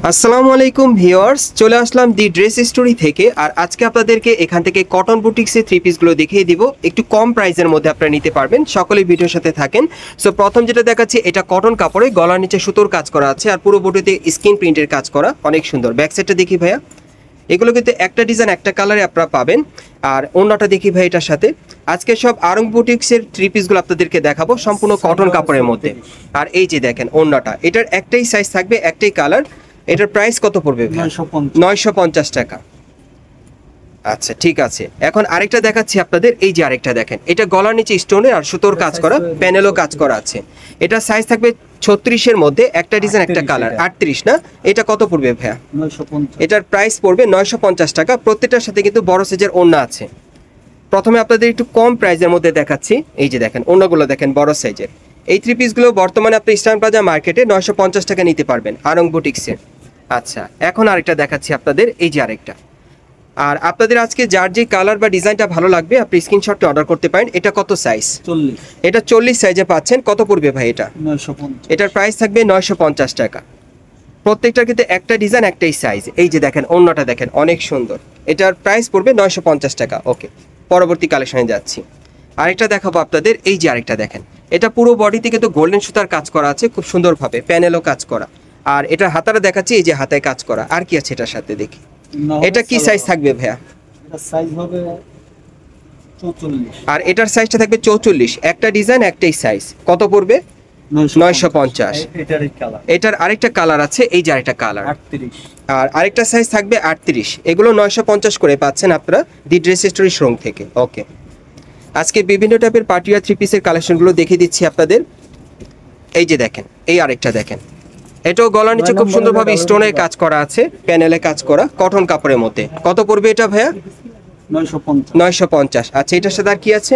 আসসালামু আলাইকুম ভিউয়ার্স, চলে আসলাম দি ড্রেস স্টোরি থেকে। আর আজকে আপনাদেরকে এখান থেকে কটন বুটিক্সের থ্রি পিসগুলো দেখিয়ে দিব, একটু কম প্রাইসের মধ্যে আপনারা নিতে পারবেন। সকলেই ভিডিওর সাথে থাকেন। সো প্রথম যেটা দেখাচ্ছি, এটা কটন কাপড়ে গলার নিচে সুতোর কাজ করা আছে আর পুরো বডিতে স্ক্রিন প্রিন্টের কাজ করা, অনেক সুন্দর। ব্যাক সাইডটা দেখি ভাইয়া, এগুলো কিন্তু একটা ডিজাইন একটা কালারে আপনারা পাবেন। আর অন্যটা দেখি ভাই এটার সাথে। আজকে সব আরং বুটিক্সের থ্রি পিসগুলো আপনাদেরকে দেখাবো সম্পূর্ণ কটন কাপড়ের মধ্যে। আর এই যে দেখেন অন্যটা, এটার একটাই সাইজ থাকবে, একটাই কালার। এটার প্রাইস কত পড়বে? 950 টাকা। আচ্ছা ঠিক আছে, এখন আরেকটা দেখাচ্ছি আপনাদের। এই যে আরেকটা দেখেন, এটা গলার নিচে স্টোনে আর সুতোর কাজ করা, প্যানেলও কাজ করা আছে। এটা সাইজ থাকবে 36-এর মধ্যে, একটা ডিজাইন একটা কালার। 38 না? এটা কত পড়বে ভাইয়া? 950। এটার প্রাইস পড়বে 950 টাকা। প্রত্যেকটার সাথে কিন্তু বড় সাইজের ওড়না আছে। প্রথমে আপনাদের একটু কম প্রাইসের মধ্যে দেখাচ্ছি। এই যে দেখেন ওড়নাগুলো দেখেন বড় সাইজের। এই থ্রি পিসগুলো বর্তমানে আপনি ইস্টার্ন প্লাজা মার্কেটে 950 টাকা নিতে পারবেন আরং বুটিক্সের। আচ্ছা, এখন আরেকটা দেখাচ্ছি আপনাদের। এই যে আরেকটা। আর আপনাদের আজকে যার যে কালার বা ডিজাইনটা ভালো লাগবে আপনি স্ক্রিনশটে অর্ডার করতে পারেন। এটা কত সাইজ? 40। এটা 40 সাইজে পাচ্ছেন। কত পড়বে ভাই এটা? 950। এটার প্রাইস থাকবে 950 টাকা। প্রত্যেকটার কিন্তু একটা ডিজাইন একটাই সাইজ। এই যে দেখেন অন্যটা দেখেন অনেক সুন্দর। এটার প্রাইস পড়বে 950 টাকা। ওকে, পরবর্তী কালেকশনে যাচ্ছি। আরেকটা দেখাবো আপনাদের। এই যে আরেকটা দেখেন, এটা পুরো বডিতে কিন্তু গোল্ডেন সুতার কাজ করা আছে খুব সুন্দরভাবে, প্যানেলও কাজ করা। আর এটার হাতাটা দেখাচ্ছি, এই যে হাতায় কাজ করা। আর কি আছে এটার সাথে দেখি? এটা কি সাইজ থাকবে ভাইয়া? এটা সাইজ হবে 44। আর এটার সাইজটা থাকবে 44, একটা ডিজাইন একটাই সাইজ। কত পড়বে? 950। এটারই কালার। এটার আরেকটা কালার আছে, এই যে আরেকটা কালার 38। আর আরেকটা সাইজ থাকবে 38। এগুলো 950 করে পাচ্ছেন আপনারা দি ড্রেস স্টোরি শোরুম থেকে। ওকে, আজকে বিভিন্ন টাইপের পার্টিয়া থ্রি পিসের কালেকশনগুলো দেখিয়ে দিচ্ছি আপনাদের। এই যে দেখেন, এই আরেকটা দেখেন, এটাও গলার নিচে খুব সুন্দরভাবে স্টোনের কাজ করা আছে, প্যানেলে কাজ করা, কটন কাপড়ের মধ্যে। কত পড়বে এটা ভাইয়া? 950। 950। আচ্ছা, এটার সাথে আর কি আছে?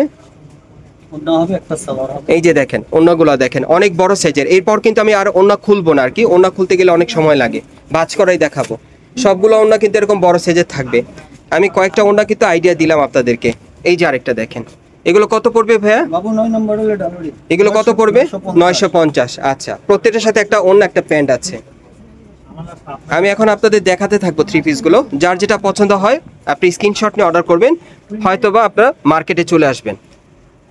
ওটা হবে একটা সালোয়ার হবে। এই যে দেখেন ওড়নাগুলো দেখেন অনেক বড় সাইজের। এরপর কিন্তু আমি আর ওড়না খুলবো না আর কি, ওড়না খুলতে গেলে অনেক সময় লাগে, ভাঁজ করাই দেখাবো। সবগুলো ওড়না কিন্তু এরকম বড় সাইজের থাকবে। আমি কয়েকটা ওড়না কিন্তু আইডিয়া দিলাম আপনাদেরকে। এই যে আরেকটা দেখেন, এগুলো কত পড়বে ভাইয়া? বাবু 9 নম্বর হলে ডালুরি। এগুলো কত পড়বে? 950। আচ্ছা, প্রত্যেকটার সাথে একটা ওড়না একটা প্যান্ট আছে। আমি এখন আপনাদের দেখাতে থাকবো থ্রি পিসগুলো। যার যেটা পছন্দ হয় আপনি স্ক্রিনশট নিয়ে অর্ডার করবেন, হয়তোবা আপনারা মার্কেটে চলে আসবেন।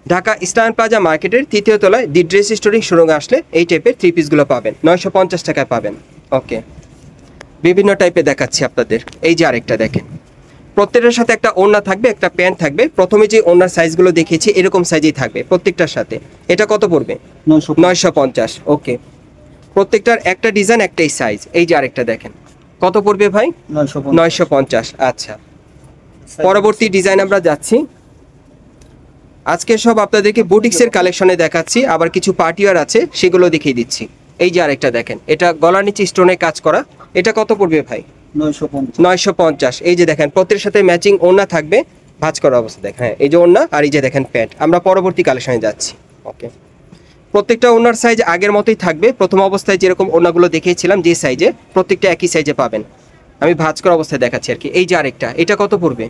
ঢাকা ইস্টার্ন প্লাজা মার্কেটের 3য় তলায় দি ড্রেস স্টোরি শোরুমে আসলে এই টাইপের থ্রি পিসগুলো পাবেন, 950 টাকায় পাবেন। ওকে, বিভিন্ন টাইপে দেখাচ্ছি আপনাদের। এই যে আরেকটা দেখেন, প্রত্যেকটার সাথে একটা ওড়না থাকবে, একটা প্যান্ট থাকবে। প্রথমে যে ওড়নার সাইজগুলো দেখিয়েছি এরকম সাইজেই থাকবে প্রত্যেকটার সাথে। এটা কত পড়বে? 950। ওকে, প্রত্যেকটার একটা ডিজাইন একটাই সাইজ। এই যে আরেকটা দেখেন, কত পড়বে ভাই? 950। আচ্ছা, পরবর্তী ডিজাইন আমরা যাচ্ছি। আজকে সব আপনাদেরকে বুটিক্সের কালেকশনে দেখাচ্ছি, আবার কিছু পার্টিওয়ার আছে সেগুলো দেখিয়ে দিচ্ছি। এই যে আরেকটা দেখেন, এটা গলার নিচে স্টোনে কাজ করা। এটা কত পড়বে ভাই? 950। এই যে দেখেন প্রত্যেকের সাথে ম্যাচিং ওড়না থাকবে, ভাঁজ করা অবস্থা দেখেন। হ্যাঁ, এই যে ওড়না আর এই যে দেখেন প্যান্ট। আমরা পরবর্তী কালেকশনে যাচ্ছি। ওকে, প্রত্যেকটা ওড়নার সাইজ আগের মতোই থাকবে। প্রথম অবস্থায় যেরকম ওড়নাগুলো দেখিয়েছিলাম যে সাইজে, প্রত্যেকটা একই সাইজে পাবেন। আমি ভাঁজ করা অবস্থায় দেখাচ্ছি আর কি। এই যে আরেকটা, এটা কত পড়বে?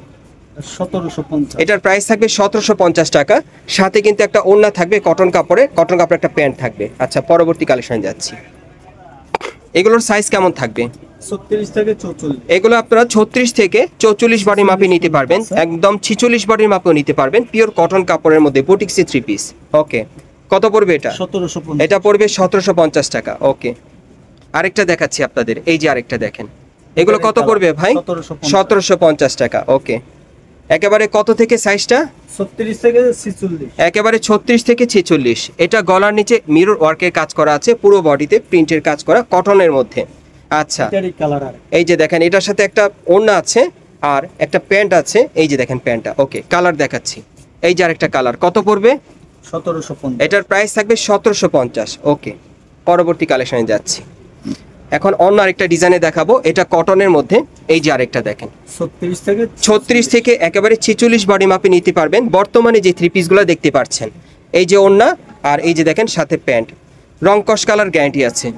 1750। এটার প্রাইস থাকবে 1750 টাকা। সাথে কিন্তু একটা ওড়না থাকবে কটন কাপড়ে, কটন কাপড়ে একটা প্যান্ট থাকবে। আচ্ছা, পরবর্তী কালেকশনে যাচ্ছি। এগুলোর সাইজ কেমন থাকবে? 36 থেকে 44। এগুলো আপনারা 36 থেকে 44 বডি মাপে নিতে পারবেন, একদম 46 বডির মাপেও নিতে পারবেন। পিওর কটন কাপড়ের মধ্যে বুটিক্সি থ্রি পিস। ওকে, কত পড়বে এটা? 1750। এটা পড়বে 1750 টাকা। ওকে, আরেকটা দেখাচ্ছি আপনাদের। এই যে আরেকটা দেখেন, এগুলো কত পড়বে ভাই? 1750 টাকা। ওকে, একেবারে কত থেকে সাইজটা? 36 থেকে 46। একেবারে 36 থেকে 46। এটা গলার নিচে মিরর ওয়ার্কের কাজ করা আছে, পুরো বডিতে প্রিন্টের কাজ করা, কটনের মধ্যে। আচ্ছা, এটারই কালার। এই যে দেখেন এটার সাথে একটা ওড়না আছে আর একটা প্যান্ট আছে। এই যে দেখেন প্যান্টটা। ওকে, কালার দেখাচ্ছি। এই যে আরেকটা কালার। কত পড়বে? 1750। এটার প্রাইস থাকবে 1750। ওকে, পরবর্তী কালেকশনে যাচ্ছি। এখন অন্য আরেকটা ডিজাইনে দেখাবো, এটা কটনের মধ্যে। এই যে আরেকটা দেখেন, 36 থেকে একেবারে 46 বডি মাপে নিতে পারবেন। বর্তমানে যে থ্রি পিসগুলো দেখতে পাচ্ছেন, এই যে ওড়না আর এই যে দেখেন সাথে প্যান্ট, রং কস কালার গ্যারান্টি আছে।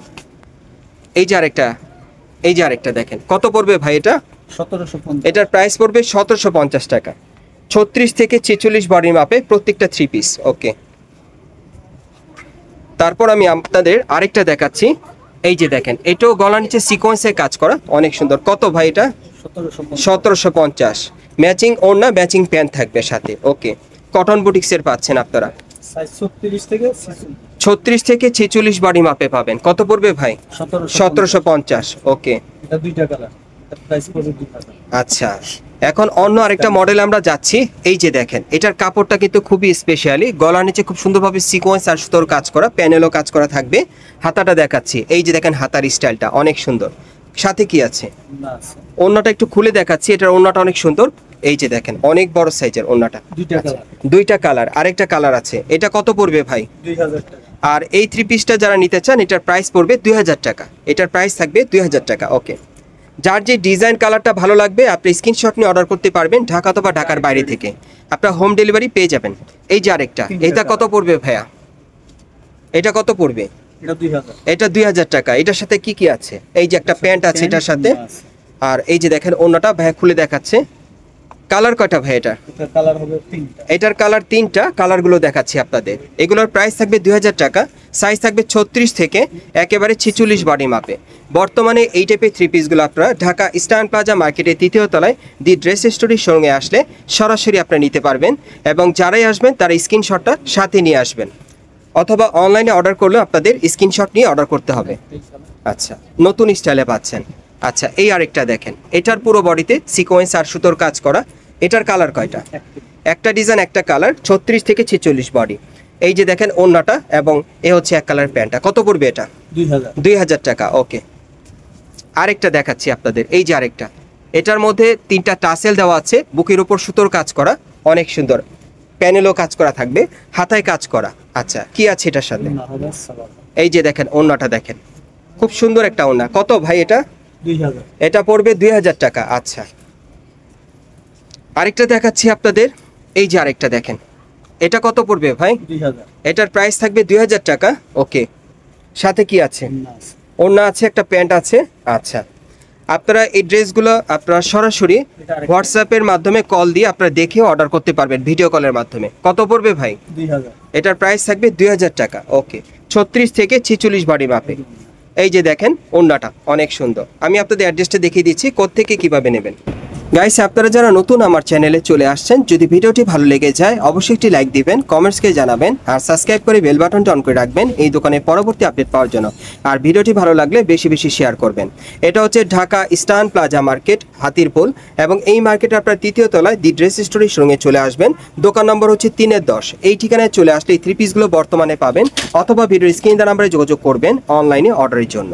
এই যে আরেকটা, এই যে আরেকটা দেখেন, কত পড়বে ভাই এটা? 1750। এটার প্রাইস পড়বে 1750 টাকা। 36 থেকে 46 বডি মাপে প্রত্যেকটা থ্রি পিস। ওকে, তারপর আমি আপনাদের আরেকটা দেখাচ্ছি। এই যে দেখেন এটাও গলার নিচে সিকোয়েন্সে কাজ করা, অনেক সুন্দর। কত ভাই এটা? 1750। ম্যাচিং ওড়না, ম্যাচিং প্যান্ট থাকবে সাথে। ওকে, কটন বুটিক্সের পাচ্ছেন আপনারা। সাইজ 36 থেকে 36 থেকে 46 বডি মাপে পাবেন। কত পড়বে ভাই? 1750। ওকে, এটা দুইটা কালার, প্রাইস পড়বে 2000। আচ্ছা, এখন অন্য আরেকটা মডেল আমরা যাচ্ছি। এই যে দেখেন এটার কাপড়টা কিন্তু খুবই স্পেশালি, গলার নিচে খুব সুন্দরভাবে সিকোয়েন্স আর সুতোর কাজ করা, প্যানেলও কাজ করা থাকবে। হাতাটা দেখাচ্ছি, এই যে দেখেন হাতার স্টাইলটা অনেক সুন্দর। সাথে কি আছে? না আছে ওড়নাটা একটু খুলে দেখাচ্ছি, এটার ওড়নাটা অনেক সুন্দর। এই যে দেখেন অনেক বড় সাইজের ওড়নাটা। দুইটা কালার, আরেকটা কালার আছে। এটা কত পড়বে ভাই? 2000 টাকা। আর এই থ্রি পিসটা যারা নিতে চান এটার প্রাইস পড়বে 2000 টাকা। এটার প্রাইস থাকবে 2000 টাকা। ওকে, যার যে ডিজাইন কালারটা ভালো লাগবে আপনি স্ক্রিনশট নিয়ে অর্ডার করতে পারবেন ঢাকা অথবা ঢাকার বাইরে থেকে। আপনার হোম ডেলিভারি পেয়ে যাবেন। এই যে আরেকটা, এটা কত পড়বে ভাইয়া? এটা কত পড়বে? এটা 2000। এটা 2000 টাকা। এটার সাথে কি কি আছে? এই যে একটা প্যান্ট আছে এটার সাথে, আর এই যে দেখেন ওড়নাটা ভাইয়া খুলে দেখাচ্ছে। কালার কয়টা ভাই এটা? এটার কালার হবে 3টা। এটার কালার 3টা, কালারগুলো দেখাচ্ছি আপনাদের। এগুলোর প্রাইস থাকবে 2000 টাকা। সাইজ থাকবে 36 থেকে একেবারে 46 বডি মাপে। বর্তমানে এই টাইপের থ্রি পিসগুলো আপনারা ঢাকা ইস্টার্ন প্লাজা মার্কেটের 3য় তলায় দি ড্রেস স্টোরের সঙ্গে আসলে সরাসরি আপনারা নিতে পারবেন, এবং যারাই আসবেন তারা স্ক্রিনশটটা সাথে নিয়ে আসবেন, অথবা অনলাইনে অর্ডার করলেও আপনাদের স্ক্রিনশট নিয়ে অর্ডার করতে হবে। আচ্ছা, নতুন স্টাইলে পাচ্ছেন। আচ্ছা, এই আরেকটা দেখেন, এটার পুরো বডিতে সিকোয়েন্স আর সুতোর কাজ করা। এটার কালার কয়টা? একটা ডিজাইন, একটা কালার, 36 থেকে 46 বডি। এই যে দেখেন ওড়নাটা, এবং এ হচ্ছে এক কালার প্যান্টটা। কত পড়বে এটা? 2000 টাকা। ওকে, আরেকটা দেখাচ্ছি আপনাদের। এই যে আরেকটা, এটার মধ্যে 3টা টাসেল দেওয়া আছে, বুকের উপর সুতোর কাজ করা, অনেক সুন্দর। প্যানেলও কাজ করা থাকবে, হাতায় কাজ করা। আচ্ছা, কি আছে এটার সাথে? এই যে দেখেন ওড়নাটা দেখেন, খুব সুন্দর একটা ওড়না। কত ভাই এটা? 2000। এটা পড়বে 2000 টাকা। আচ্ছা, আরেকটা দেখাচ্ছি আপনাদের। এই যে আরেকটা দেখেন, এটা কত পড়বে ভাই? 2000। এটার প্রাইস থাকবে 2000 টাকা। ওকে, সাথে কি আছে? ওড়না আছে, একটা প্যান্ট আছে। আচ্ছা, আপনারা এই ড্রেসগুলো আপনারা সরাসরি হোয়াটসঅ্যাপের মাধ্যমে কল দিয়ে আপনারা দেখে অর্ডার করতে পারবেন, ভিডিও কলের মাধ্যমে। কত পড়বে ভাই? 2000। এটার প্রাইস থাকবে 2000 টাকা। ওকে, 36 থেকে 46 বডি মাপে। এই যে দেখেন ওড়নাটা অনেক সুন্দর। আমি আপনাদের অ্যাড্রেসটা দেখিয়ে দিচ্ছি কোত্থেকে কিভাবে নেবেন। গাইস, আপনারা যারা নতুন আমার চ্যানেলে চলে আসছেন, যদি ভিডিওটি ভালো লেগে যায় অবশ্যই একটি লাইক দিবেন, কমেন্টসকে জানাবেন, আর সাবস্ক্রাইব করে বেল বাটনটা অন করে রাখবেন এই দোকানের পরবর্তী আপডেট পাওয়ার জন্য। আর ভিডিওটি ভালো লাগলে বেশি বেশি শেয়ার করবেন। এটা হচ্ছে Dhaka Eastern Plaza market, Hatirpul, এবং এই মার্কেটে আপনার 3য় তলায় দি ড্রেস স্টোরের সঙ্গে চলে আসবেন। দোকান নম্বর হচ্ছে 3-10। এই ঠিকানায় চলে আসলে এই থ্রি পিসগুলো বর্তমানে পাবেন, অথবা ভিডিওর স্ক্রিন নাম্বারে যোগাযোগ করবেন অনলাইনে অর্ডারের জন্য।